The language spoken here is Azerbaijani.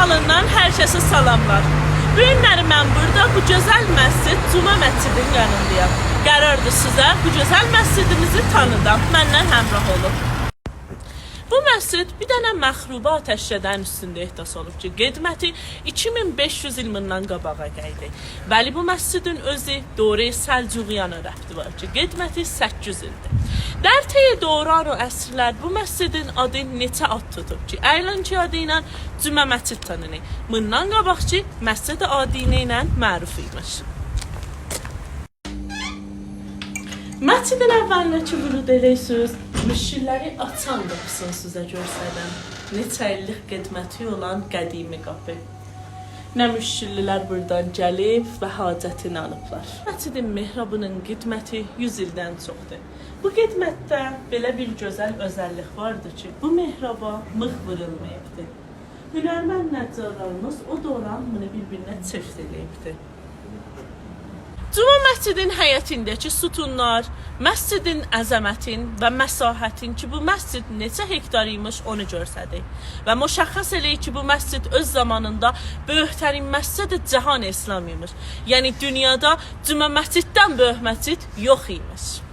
kanalından herkese salamlar. Bu günləri mən burada bu gözəl məscid Cuma məscidinin yanındayım. Qərardır sizə bu gözəl məscidimizi tanıdam. Məndən həmrah olun. Bu məscid bir dənə məxruba ateşlədən üstündə ehdas olub ki, qedməti 2500 il bundan qabağa gəldi. Bəli, bu məscidin özü Dore Səlcuqiyana rəbti var ki, qedməti 800 ildir. در طی دوران و əsrlər bu məscidin adı neçə ad tutub ki, əyləncə adı ilə Cümə məscid tanınır. Bundan qabaqçı məscid adinə ilə məruf imiş. Məscidin əvvəlindəki vurud eləysiniz, müşkilləri açan qapısını sizə görsədən. Neçə illik qedməti olan qədimi qapı. Nə müşkillilər buradan gəlib və hacətini alıblar. Məscidin mehrabının qidməti 100 ildən çoxdur. Bu qidmətdə belə bir gözəl özəllik vardır ki, bu mehraba mıx vurulmayıbdır. Hünərmənd nəccarlarımız o dövrən bunu bir-birinə çift eləyibdir. Cuma məscidin həyətindəki sütunlar, məscidin əzəmətin və məsahətin ki, bu məscid neçə hektar imiş onu görsədik. Və müşəxəs eləyir ki, bu məscid öz zamanında böyüklərin məscid-i Cahan İslam imiş. Yəni dünyada Cuma məsciddən böyük məscid yox imiş.